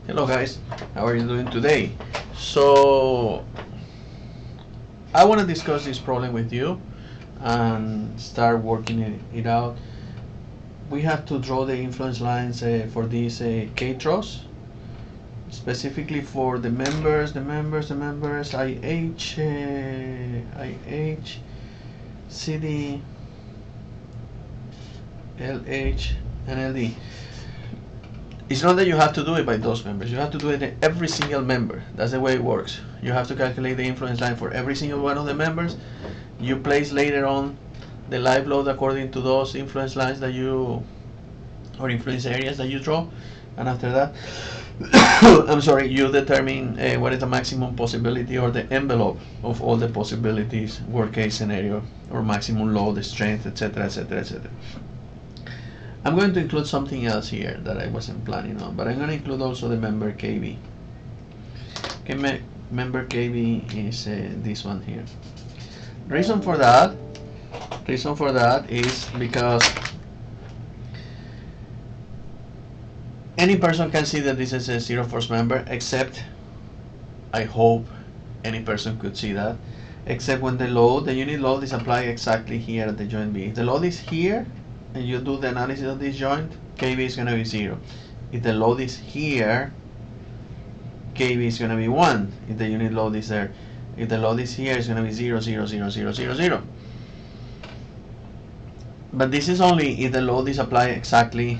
Hello guys, how are you doing today? So I want to discuss this problem with you and start working it out. We have to draw the influence lines for this K Truss, specifically for the members, IH, CD, LH, and LD. It's not that you have to do it by those members. You have to do it in every single member. That's the way it works. You have to calculate the influence line for every single one of the members. You place later on the live load according to those influence lines that you, or influence areas that you draw. And after that, I'm sorry, you determine what is the maximum possibility or the envelope of all the possibilities, worst case scenario, or maximum load, strength, etc., etc., etc. I'm going to include something else here that I wasn't planning on, but I'm going to include also the member KB. Okay, member KB is this one here. Reason for that is because any person can see that this is a zero force member, except, I hope any person could see that, except when the unit load is applied exactly here at the joint B. If the load is here, and you do the analysis of this joint, KB is going to be 0. If the load is here, KB is going to be 1. If the unit load is there. If the load is here, it's going to be 0, 0, 0, 0, 0, 0. But this is only if the load is applied exactly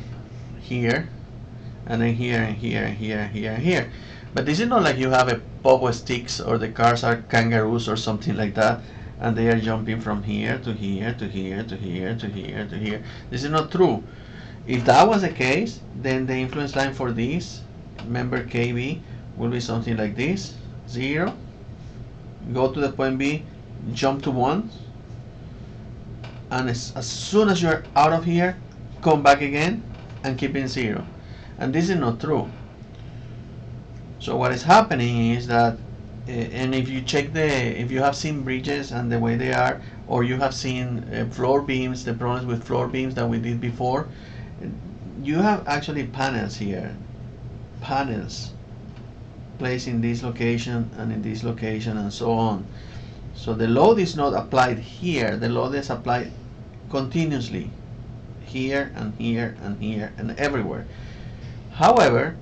here, and then here, and here, and here, and here, and here. But this is not like you have a pogo sticks or the cars are kangaroos or something like that, and they are jumping from here to here to here to here to here to here. This is not true. If that was the case, then the influence line for this member KB will be something like this: 0, go to the point B, jump to 1, and as soon as you're out of here, come back again and keep in 0. And this is not true. So what is happening is that, and if you check if you have seen bridges and the way they are, or you have seen floor beams, the problems with floor beams that we did before, you have actually panels here, panels placed in this location and in this location and so on. So the load is not applied here, the load is applied continuously here and here and here and everywhere. However,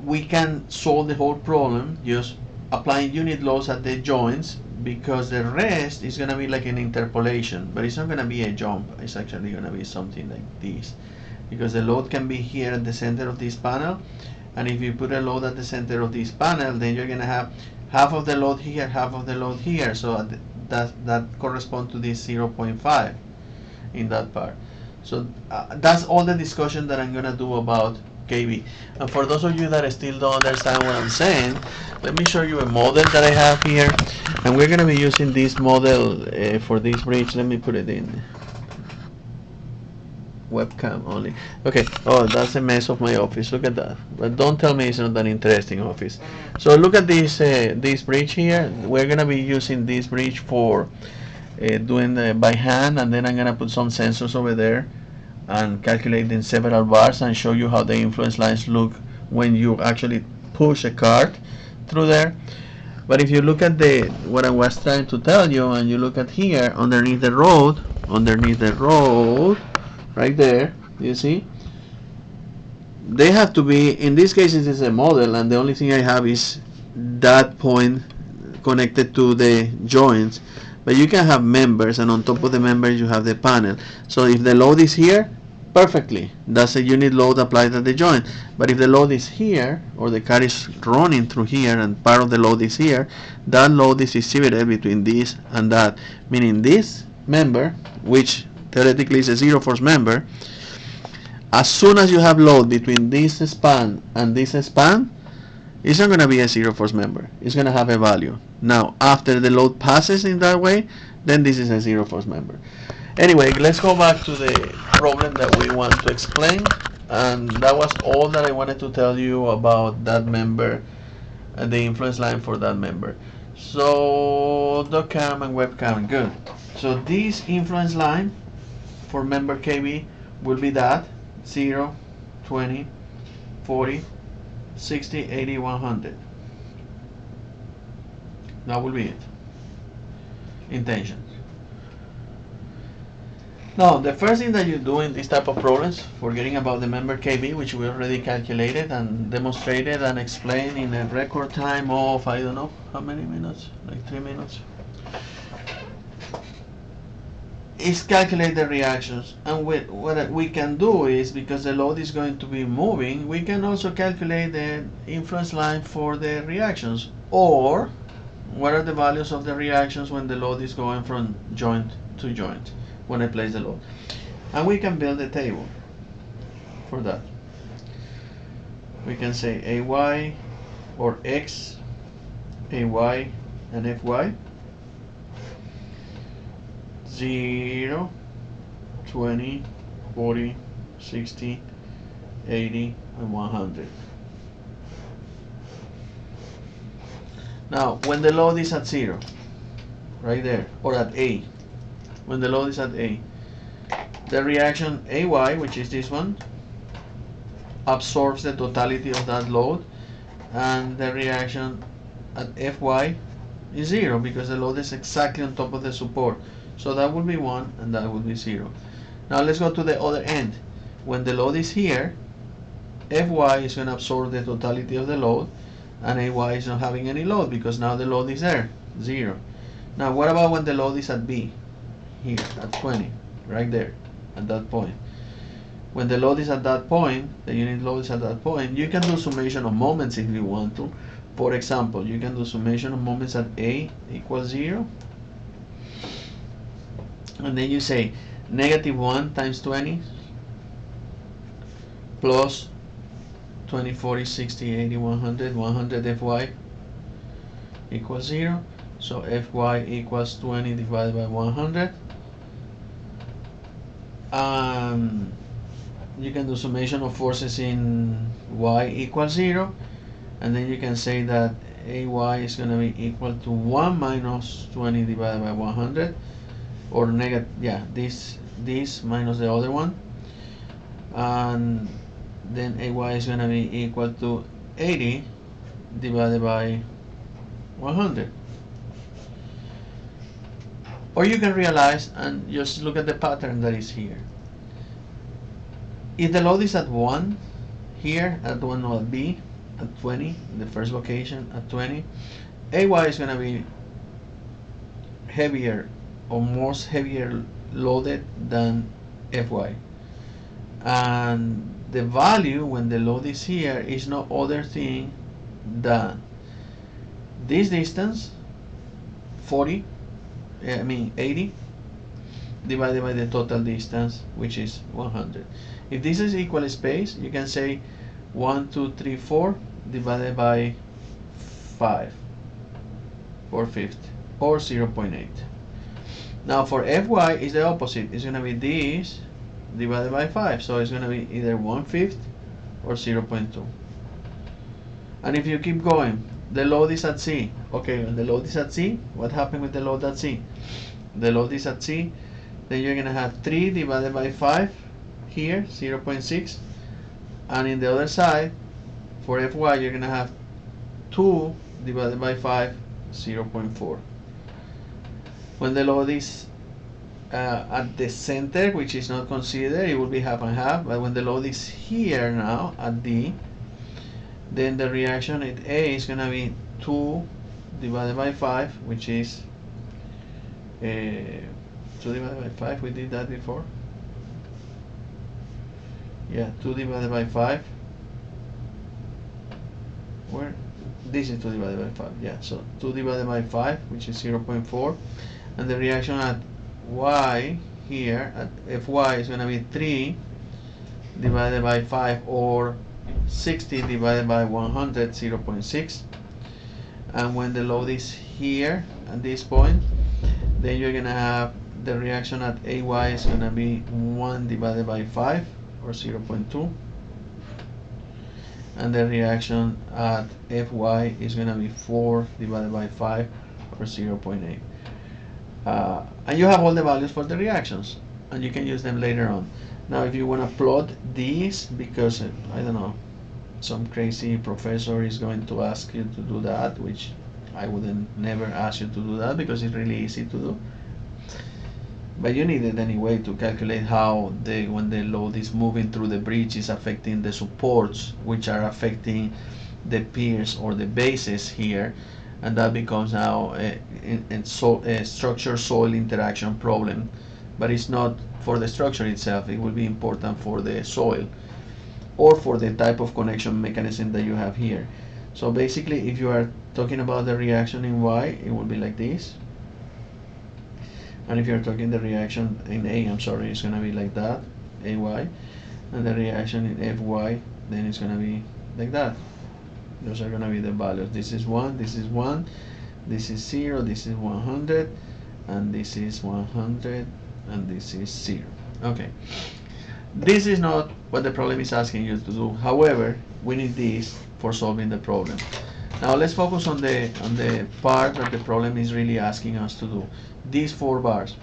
we can solve the whole problem just applying unit loads at the joints, because the rest is going to be like an interpolation, but it's not going to be a jump. It's actually going to be something like this, because the load can be here at the center of this panel, and if you put a load at the center of this panel, then you're going to have half of the load here, half of the load here, so that corresponds to this 0.5 in that part. So that's all the discussion that I'm going to do about KB. And for those of you that still don't understand what I'm saying, let me show you a model that I have here, and we're going to be using this model for this bridge. Let me put it in webcam only. Okay. Oh, that's a mess of my office. Look at that. But don't tell me it's not an interesting office. So look at this this bridge here. We're going to be using this bridge for doing by hand, and then I'm going to put some sensors over there and calculate in several bars and show you how the influence lines look when you actually push a cart through there. But if you look at what I was trying to tell you, and you look at here underneath the road, right there, you see, they have to be, in this case it is a model, and the only thing I have is that point connected to the joints. But you can have members, and on top of the members you have the panel. So if the load is here, perfectly, that's a unit load applied at the joint. But if the load is here, or the car is running through here and part of the load is here, that load is distributed between this and that, meaning this member, which theoretically is a zero force member, as soon as you have load between this span and this span, it's not going to be a zero force member. It's going to have a value. Now, after the load passes in that way, then this is a zero force member. Anyway, let's go back to the problem that we want to explain. And that was all that I wanted to tell you about that member, the influence line for that member. So, docam and webcam, good. So this influence line for member KB will be that 0, 20, 40, 60, 80, 100. That will be it. Intention. Now, the first thing that you do in this type of problems, forgetting about the member KB, which we already calculated and demonstrated and explained in a record time of, I don't know, how many minutes? Like 3 minutes. Is calculate the reactions. And what we can do is, because the load is going to be moving, we can also calculate the influence line for the reactions. Or, what are the values of the reactions when the load is going from joint to joint when I place the load. And we can build a table for that. We can say AY or X, AY and FY, 0, 20, 40, 60, 80, and 100. Now, when the load is at 0, right there, or at A, when the load is at A, the reaction AY, which is this one, absorbs the totality of that load, and the reaction at FY is 0 because the load is exactly on top of the support. So that will be 1 and that will be 0. Now let's go to the other end. When the load is here, FY is going to absorb the totality of the load, and AY is not having any load because now the load is there, 0. Now what about when the load is at B? Here, at 20, right there, at that point. When the load is at that point, the unit load is at that point, you can do summation of moments if you want to. For example, you can do summation of moments at A equals 0. And then you say -1 times 20 plus 20, 40, 60, 80, 100, 100 Fy equals 0. So Fy equals 20 divided by 100. You can do summation of forces in Y equals 0. And then you can say that AY is going to be equal to 1 minus 20 divided by 100. Or negative, yeah, this minus the other one. And then AY is going to be equal to 80 divided by 100. Or you can realize and just look at the pattern that is here. If the load is at 1 here, at 1 or at B, at 20, in the first location at 20, AY is going to be heavier or more heavier loaded than Fy. And the value when the load is here is no other thing than this distance, 80, divided by the total distance, which is 100. If this is equal space, you can say 1, 2, 3, 4 divided by 5, 4/5, or 0.8. Now for Fy is the opposite. It's going to be this divided by 5. So it's going to be either 1/5 or 0.2. And if you keep going, the load is at C. Okay, when the load is at C, what happened with the load at C? The load is at C, then you're going to have 3 divided by 5 here, 0.6. And in the other side, for Fy, you're going to have 2 divided by 5, 0.4. When the load is at the center, which is not considered, it will be half and half. But when the load is here now at D, then the reaction at A is going to be 2 divided by 5, which is 2 divided by 5. We did that before. Yeah, 2 divided by 5. Where? This is 2 divided by 5. Yeah, so 2 divided by 5, which is 0.4. And the reaction at Y here, at Fy, is going to be 3 divided by 5, or 60 divided by 100, 0.6. And when the load is here at this point, then you're going to have the reaction at AY is going to be 1 divided by 5, or 0.2. And the reaction at Fy is going to be 4 divided by 5, or 0.8. And you have all the values for the reactions, and you can use them later on. Now if you want to plot these, because I don't know, some crazy professor is going to ask you to do that, which I wouldn't never ask you to do that because it's really easy to do. But you need it anyway to calculate how when the load is moving through the bridge is affecting the supports, which are affecting the piers or the bases here, and that becomes now a structure soil interaction problem. But it's not for the structure itself, it will be important for the soil or for the type of connection mechanism that you have here. So basically, if you are talking about the reaction in Y, it will be like this. And if you're talking the reaction in A, I'm sorry, it's going to be like that, AY. And the reaction in FY, then it's going to be like that. Those are going to be the values. This is 1, this is 1, this is 0, this is 100, and this is 100, and this is 0. Okay. This is not what the problem is asking you to do. However, we need this for solving the problem. Now let's focus on the part that the problem is really asking us to do. These 4 bars.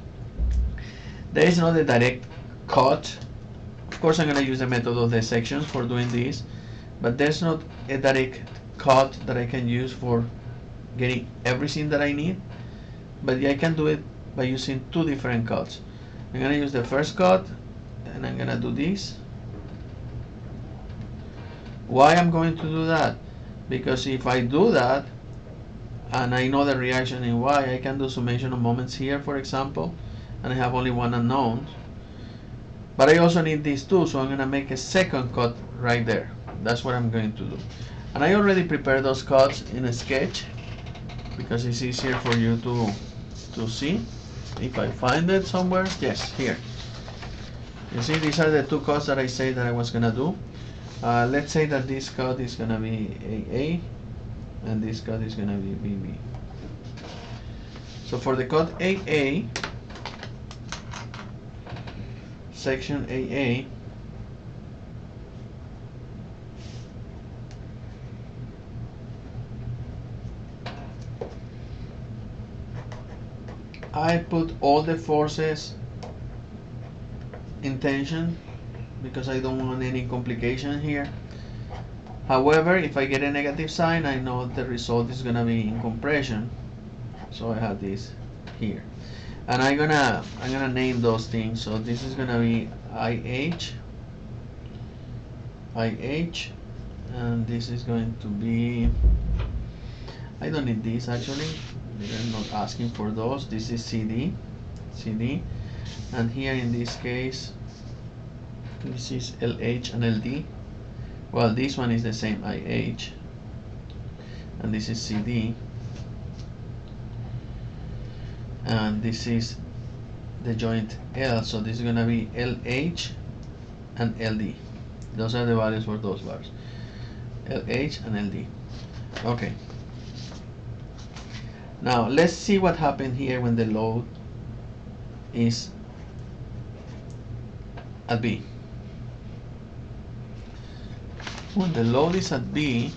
There is not a direct cut. Of course, I'm going to use the method of the sections for doing this, but there's not a direct cut that I can use for getting everything that I need. But I can do it by using 2 different cuts. I'm going to use the first cut, and I'm going to do this. Why I'm going to do that? Because if I do that, and I know the reaction in Y, I can do summation of moments here, for example, and I have only one unknown. But I also need these 2, so I'm going to make a second cut right there. That's what I'm going to do. And I already prepared those cuts in a sketch, because it's easier for you to see. If I find it somewhere, yes, here. You see, these are the 2 cuts that I said that I was going to do. Let's say that this cut is going to be AA, and this cut is going to be BB. So for the cut AA, section AA, I put all the forces in tension because I don't want any complication here. However, if I get a negative sign, I know the result is gonna be in compression. So I have this here, and I'm gonna name those things. So this is gonna be IH, and this is going to be, I don't need this actually. They're not asking for those. This is CD, and here in this case, this is LH and LD. Well, this one is the same, IH, and this is CD, and this is the joint L, so this is going to be LH and LD. Those are the values for those bars, LH and LD. Okay. Now let's see what happened here when the load is at B. When the load is at B,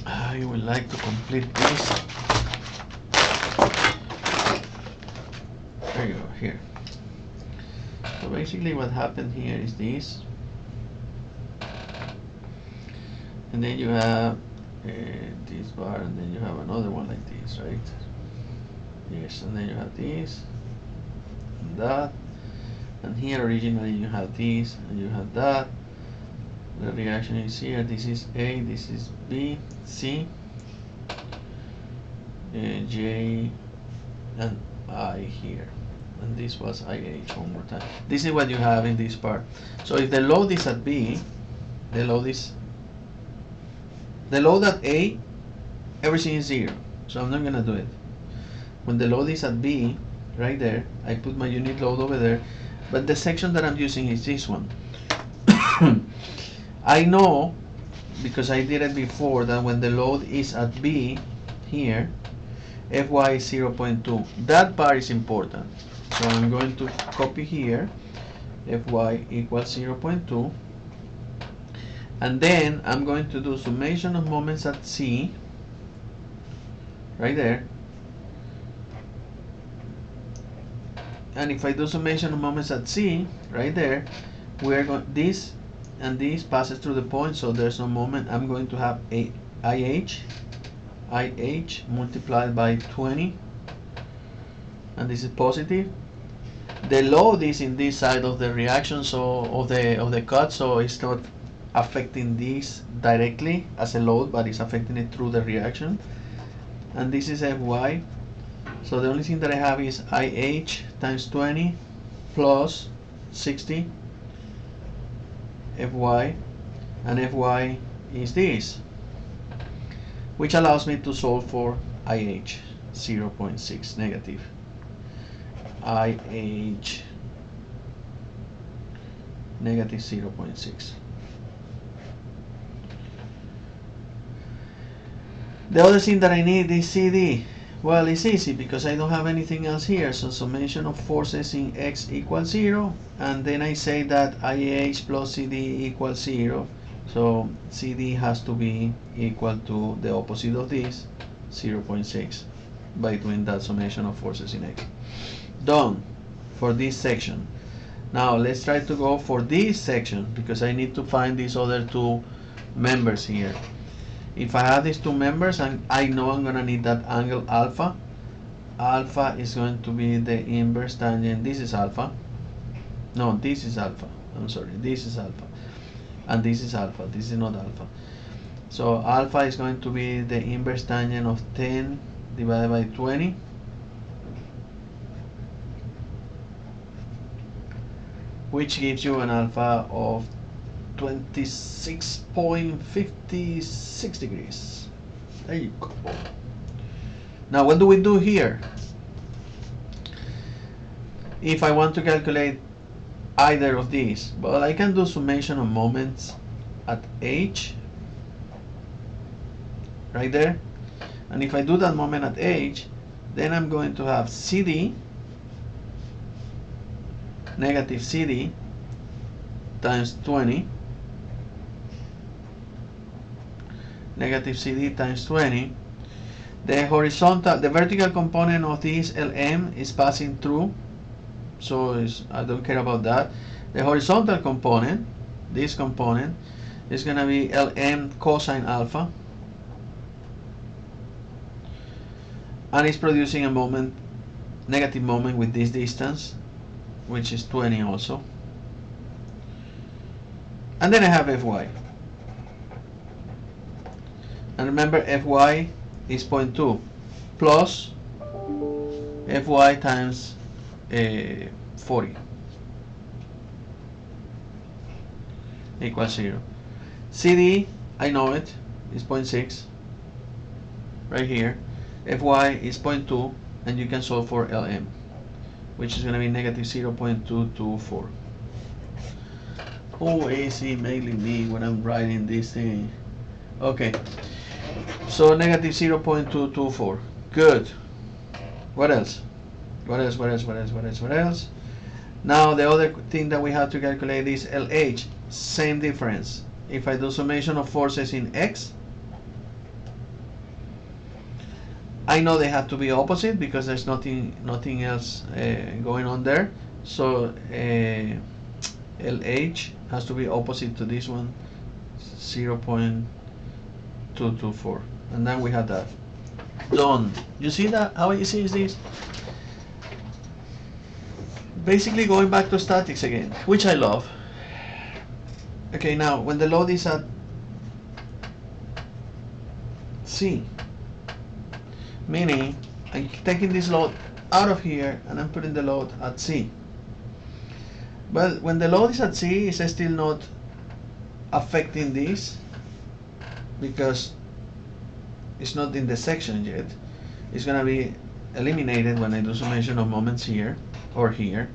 I would like to complete this. There you go, here. So basically what happened here is this. And then you have this bar, and then you have another one like this, right? Yes, and then you have this, and that. And here originally you have this, and you have that. The reaction is here. This is A, this is B, C, J, and I here. And this was IH one more time. This is what you have in this part. So if the load is at B, the load at A, everything is 0. So I'm not gonna do it. When the load is at B, right there, I put my unit load over there. But the section that I'm using is this one. I know, because I did it before, that when the load is at B, here, Fy is 0.2. That bar is important. So I'm going to copy here, Fy equals 0.2. And then I'm going to do summation of moments at C, right there. and if I do summation of moments at C, right there, we're going, this and this passes through the point, so there's no moment. I'm going to have a IH multiplied by 20, and this is positive. The load is in this side of the reaction, so of the cut, so it's not affecting this directly as a load, but it's affecting it through the reaction. And this is Fy. So the only thing that I have is IH times 20 plus 60 Fy, and Fy is this, which allows me to solve for IH 0.6 negative. IH negative 0.6. The other thing that I need is CD. Well, it's easy because I don't have anything else here. So summation of forces in X equals 0. And then I say that IH plus CD equals 0. So CD has to be equal to the opposite of this, 0.6, by doing that summation of forces in X. Done for this section. Now let's try to go for this section because I need to find these other two members here. If I have these two members, and I know I'm going to need that angle alpha. Alpha is going to be the inverse tangent. This is alpha. No, this is alpha. I'm sorry, this is alpha. And this is alpha. This is not alpha. So alpha is going to be the inverse tangent of 10 divided by 20. Which gives you an alpha of 26.56 degrees. There you go. Now what do we do here? If I want to calculate either of these, well, I can do summation of moments at H, right there. And if I do that moment at H, then I'm going to have CD, negative CD times 20, negative CD times 20. The horizontal, the vertical component of this LM is passing through, so I don't care about that. The horizontal component, this component, is going to be LM cosine alpha, and it's producing a moment, negative moment with this distance, which is 20 also. And then I have Fy. And remember, Fy is 0.2 plus Fy times 40 equals 0. CD, I know it, is 0.6 right here. Fy is 0.2, and you can solve for Lm, which is going to be negative 0.224. Who is emailing me when I'm writing this thing? Okay, so negative 0.224. Good. What else? What else? What else? What else? What else? What else? Now the other thing that we have to calculate is LH. Same difference. If I do summation of forces in X, I know they have to be opposite because there's nothing else going on there. So LH has to be opposite to this one, 0.224, and then we have that. Done. You see that? How easy is this? Basically going back to statics again, which I love. Okay, now when the load is at C, meaning I'm taking this load out of here and I'm putting the load at C. Well, when the load is at C, it's still not affecting this because it's not in the section yet. It's going to be eliminated when I do summation of moments here or here.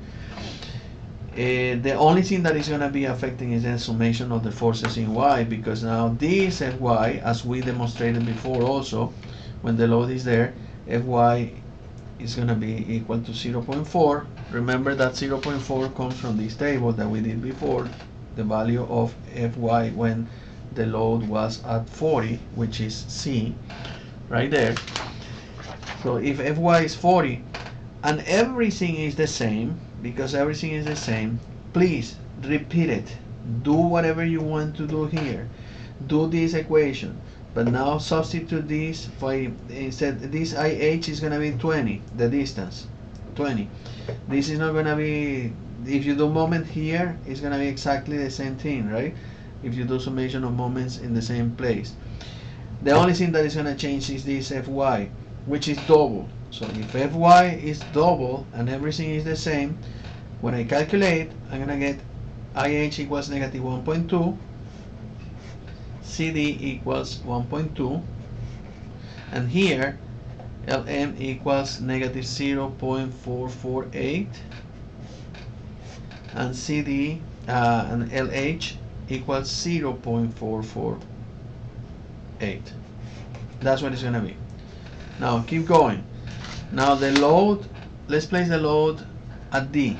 The only thing that is going to be affecting is the summation of the forces in Y, because now this Fy, as we demonstrated before also, when the load is there, Fy is going to be equal to 0.4. Remember that 0.4 comes from this table that we did before, the value of Fy when the load was at 40, which is C, right there. So if Fy is 40 and everything is the same, because everything is the same, please repeat it. Do whatever you want to do here. Do this equation, but now substitute this for, instead this IH is going to be 20, the distance, 20. This is not going to be, if you do moment here, it's going to be exactly the same thing, right? If you do summation of moments in the same place. The only thing that is going to change is this Fy, which is double. So if Fy is double and everything is the same, when I calculate, I'm going to get IH equals negative 1.2, CD equals 1.2, and here Lm equals negative 0.448, and CD and LH equals 0.448. That's what it's going to be. Now keep going. Now the load, let's place the load at D.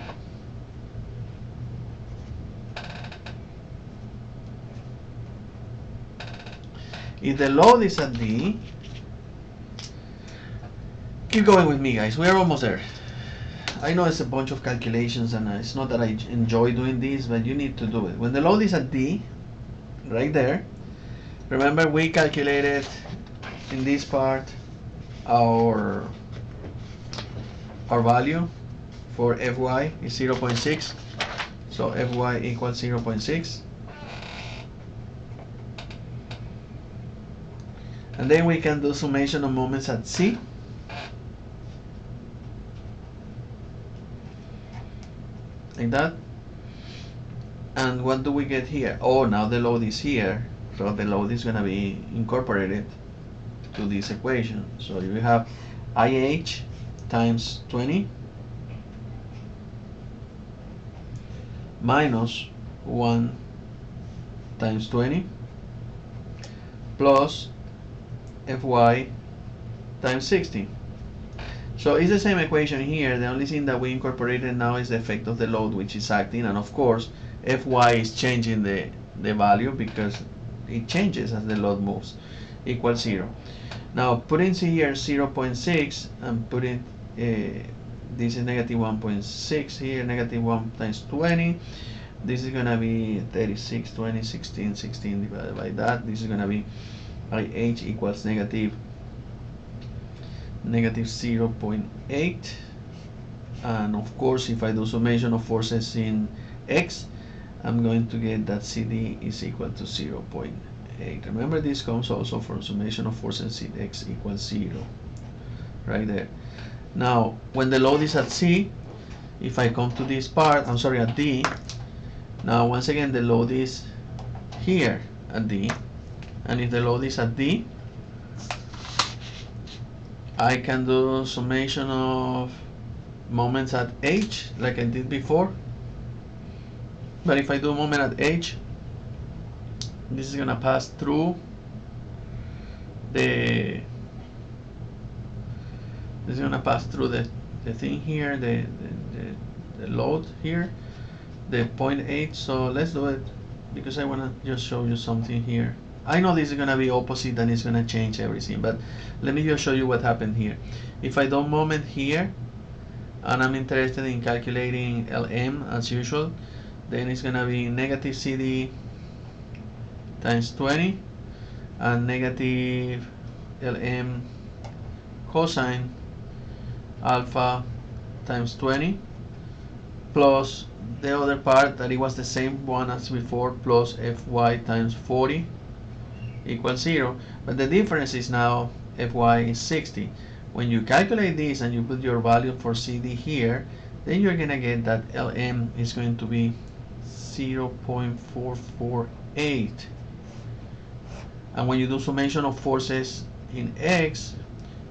If the load is at D, keep going with me, guys. We're almost there. I know it's a bunch of calculations, and it's not that I enjoy doing this, but you need to do it. When the load is at D, right there, remember we calculated in this part our value for Fy is 0.6. So Fy equals 0.6. And then we can do summation of moments at C. Like that. And what do we get here? Oh, now the load is here. So the load is going to be incorporated to this equation. So you have IH times 20 minus 1 times 20 plus Fy times 60. So it's the same equation here. The only thing that we incorporated now is the effect of the load, which is acting, and of course Fy is changing the value because it changes as the load moves, equals 0. Now putting here 0.6 and putting this is negative 1.6 here, negative 1 times 20. This is going to be 36, 20, 16, 16 divided by that. This is going to be IH equals negative 0.8, and of course if I do summation of forces in X, I'm going to get that CD is equal to 0.8. Remember, this comes also from summation of forces in X equals 0, right there. Now when the load is at C, if I come to this part, I'm sorry, at D, now once again the load is here at D, and if the load is at D, I can do summation of moments at H like I did before. But if I do moment at H, this is gonna pass through the thing here, the load here, the 0.8. So let's do it because I wanna just show you something here. I know this is going to be opposite and it's going to change everything, but let me just show you what happened here. If I do moment here, and I'm interested in calculating Lm as usual, then it's going to be negative CD times 20 and negative Lm cosine alpha times 20 plus the other part that it was the same one as before, plus Fy times 40 equals 0, but the difference is now Fy is 60. When you calculate this and you put your value for CD here, then you're gonna get that Lm is going to be 0.448, and when you do summation of forces in X,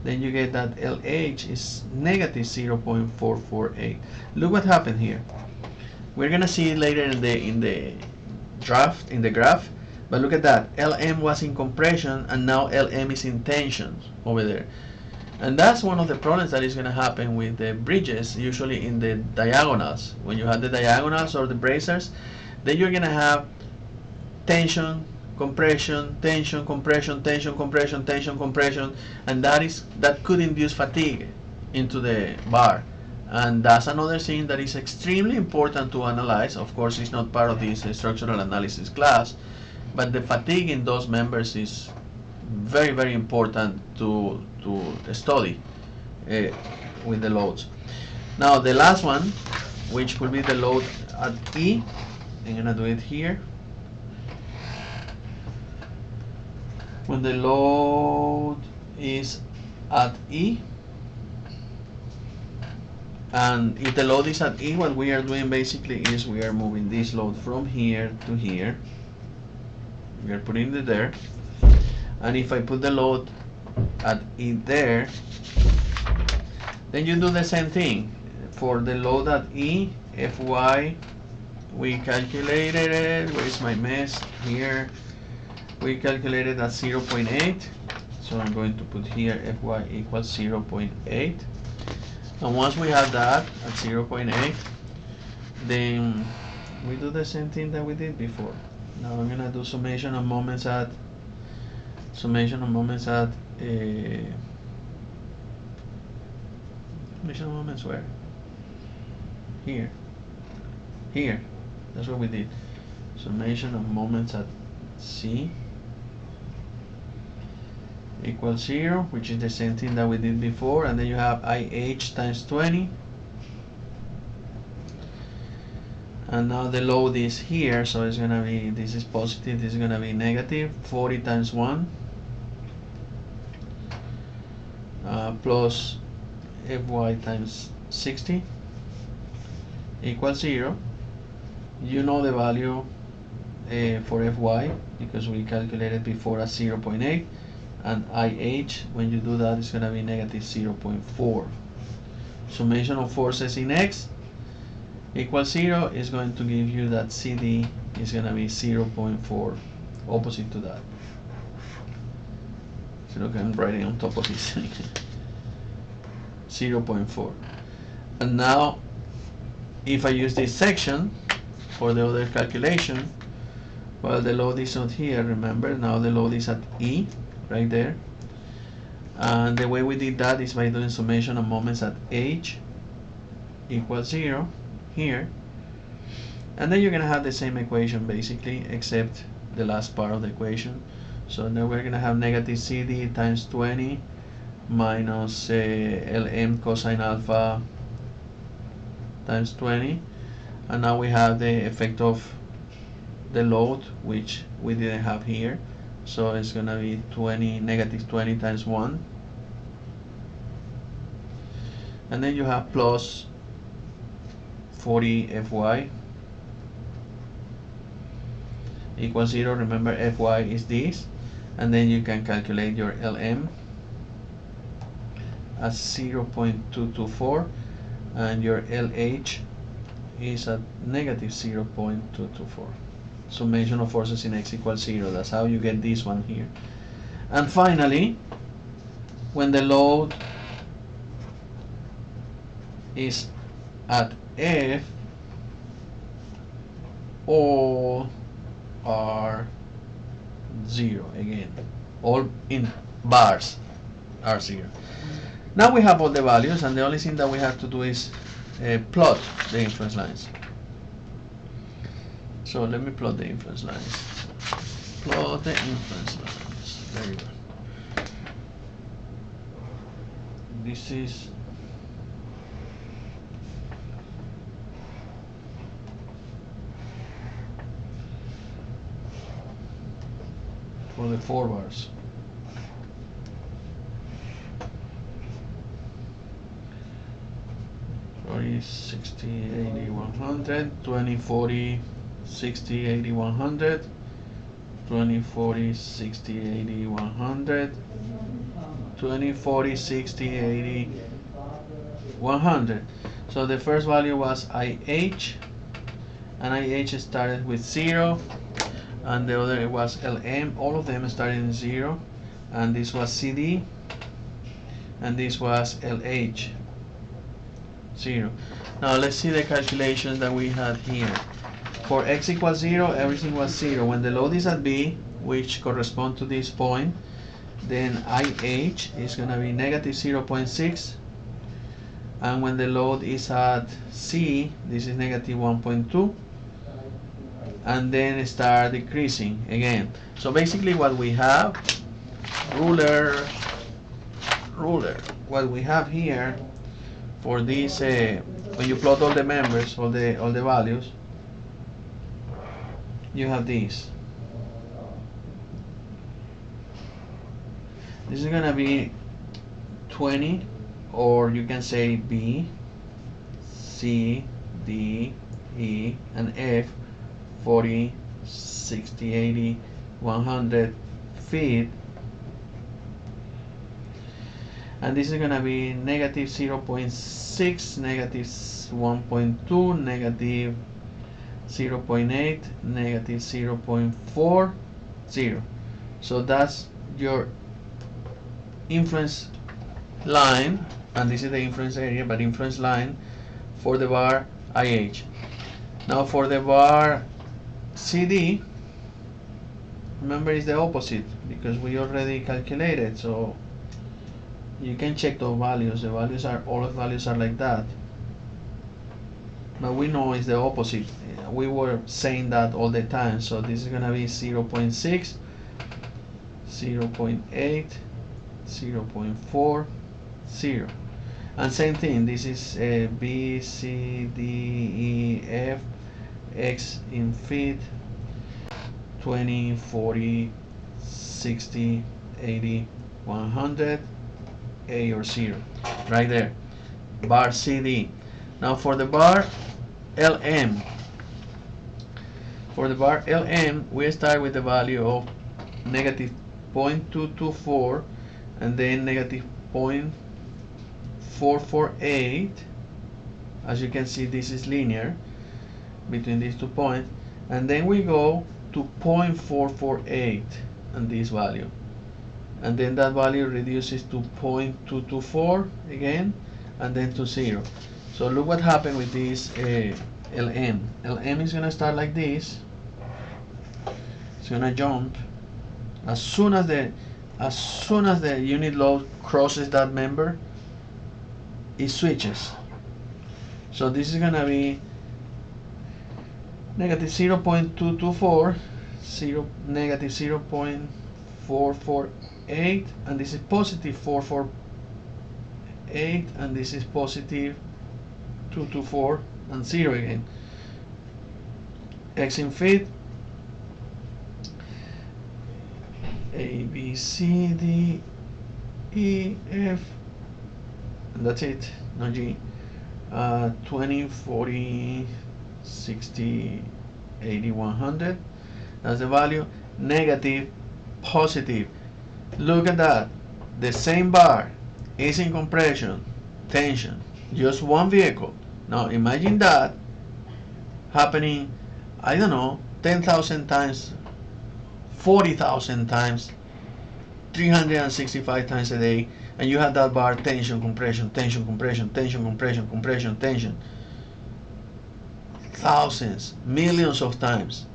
then you get that LH is negative 0.448. Look what happened here. We're gonna see it later in the graph. But look at that, Lm was in compression and now Lm is in tension over there. And that's one of the problems that is going to happen with the bridges, usually in the diagonals. When you have the diagonals or the bracers, then you're going to have tension, compression, tension, compression, tension, compression, tension, compression, and that could induce fatigue into the bar. And that's another thing that is extremely important to analyze. Of course, it's not part of this structural analysis class, but the fatigue in those members is very, very important to study with the loads. Now, the last one, which will be the load at E, I'm going to do it here. When the load is at E, and if the load is at E, what we are doing basically is we are moving this load from here to here. We are putting it there. And if I put the load at E there, then you do the same thing. For the load at E, Fy, we calculated it. Where's my mess? Here. We calculated at 0.8. So I'm going to put here Fy equals 0.8. And once we have that at 0.8, then we do the same thing that we did before. Now I'm gonna do summation of moments at summation of moments where? Here. That's what we did. Summation of moments at C equals 0, which is the same thing that we did before, and then you have IH times 20, and now the load is here, so it's gonna be, this is positive, this is gonna be negative, 40 times 1 plus Fy times 60 equals 0. You know the value for Fy because we calculated before at 0.8, and IH, when you do that, is going to be negative 0.4. Summation of forces in X equals 0 is going to give you that CD is going to be 0.4, opposite to that. So look, I'm writing on top of this. 0.4. And now, if I use this section for the other calculation, well, the load is not here, remember, now the load is at E, right there. And the way we did that is by doing summation of moments at H equals 0 here. And then you're going to have the same equation basically, except the last part of the equation. So now we're going to have negative CD times 20 minus Lm cosine alpha times 20. And now we have the effect of the load, which we didn't have here. So it's going to be 20, negative 20 times 1. And then you have plus 40 Fy equals 0. Remember, Fy is this. And then you can calculate your Lm as 0.224. And your LH is at negative 0.224. Summation of forces in X equals 0. That's how you get this one here. And finally, when the load is at F, all are 0 again. All in bars are 0. Now we have all the values, and the only thing that we have to do is plot the influence lines. So let me plot the influence lines. Plot the influence lines. Very good. This is for the 4 bars. Sorry, 60, 80, 100, 20, 40, 60, 80, 100, 20, 40, 60, 80, 100, 20, 40, 60, 80, 100. So the first value was IH, and IH started with 0, and the other was LM. All of them started in 0, and this was CD, and this was LH, 0. Now let's see the calculations that we had here. For X equals 0, everything was 0. When the load is at B, which corresponds to this point, then IH is going to be negative 0.6, and when the load is at C, this is negative 1.2, and then start decreasing again. So basically what we have, ruler, what we have here for this, when you plot all the members, all the values, you have this. This is gonna be 20, or you can say B, C, D, E, and F, 40, 60, 80, 100 feet. And this is gonna be negative 0.6, negative 1.2, negative 0.8, negative 0.40. So that's your influence line, and this is the influence area, but influence line for the bar IH. Now for the bar CD, remember it's the opposite because we already calculated, so you can check those values. The values are, all the values are like that, but we know it's the opposite. We were saying that all the time. So this is gonna be 0.6, 0.8, 0.40, and same thing, this is B, C, D, E, F, X in feet, 20, 40, 60, 80, 100, A or 0, right there, bar CD. Now for the bar LM, we start with the value of negative 0.224, and then negative 0.448. As you can see, this is linear between these 2 points, and then we go to 0.448 and this value, and then that value reduces to 0.224 again, and then to 0. So look what happened with this LM. LM is gonna start like this. It's gonna jump as soon as the unit load crosses that member, it switches. So this is gonna be negative 0.224, negative 0.448, and this is positive 448, and this is positive 224, and 0 again. X in feet, A, B, C, D, E, F, and that's it, no G. 20, 40, 60, 80, 100. That's the value. Negative, positive. Look at that. The same bar is in compression, tension, just one vehicle. Now imagine that happening, I don't know, 10,000 times, 40,000 times, 365 times a day, and you have that bar tension, compression, tension, compression, tension, compression, compression, tension, thousands, millions of times.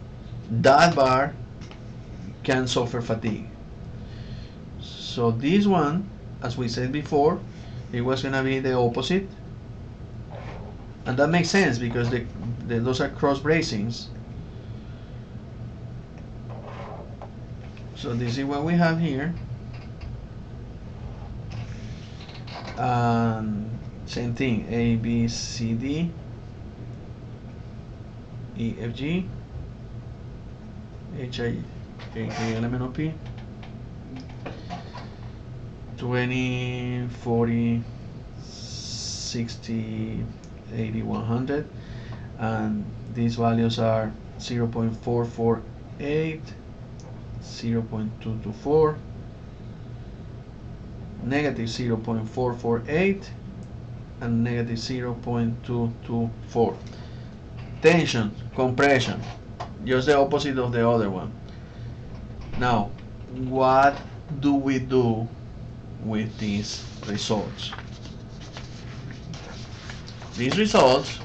That bar can suffer fatigue. So this one, as we said before, it was going to be the opposite, and that makes sense because those are cross bracings. So this is what we have here. Same thing, A, B, C, D, E, F, G, H, I, K, L, M, N, O, P, 20, 40, 60, 80, 100, and these values are 0.448, 0.224, negative 0.448, and negative 0.224. Tension, compression, just the opposite of the other one. Now, what do we do with these results? These results,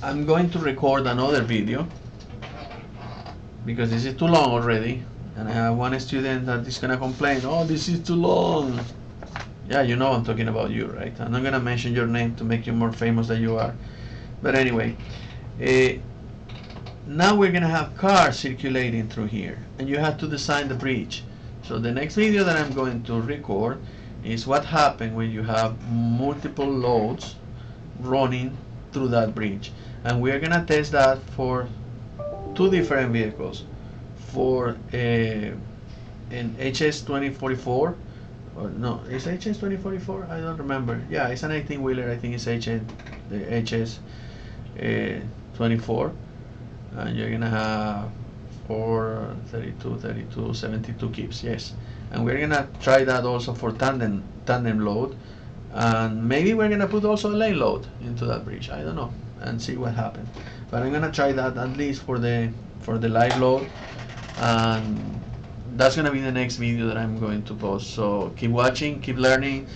I'm going to record another video because this is too long already, and I have one student that is gonna complain, oh, this is too long. Yeah, you know I'm talking about you, right? I'm not gonna mention your name to make you more famous than you are. But anyway, uh, now we're gonna have cars circulating through here, and you have to design the bridge. So the next video that I'm going to record is what happens when you have multiple loads running through that bridge, and we're gonna test that for two different vehicles, for an HS 2044, or no, is HS 2044? I don't remember. Yeah, it's an 18 wheeler. I think it's HS 24, and you're gonna have 4, 32, 32, 72 keeps. Yes, and we're gonna try that also for tandem load, and maybe we're gonna put also a lane load into that bridge. I don't know, and see what happens. But I'm gonna try that at least for the live load, and that's gonna be the next video that I'm going to post. So keep watching, keep learning.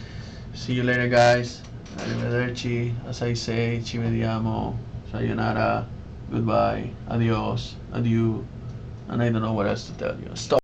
See you later, guys. Arrivederci, as I say, ci vediamo, sayonara, goodbye, adios, adieu, and I don't know what else to tell you. Stop.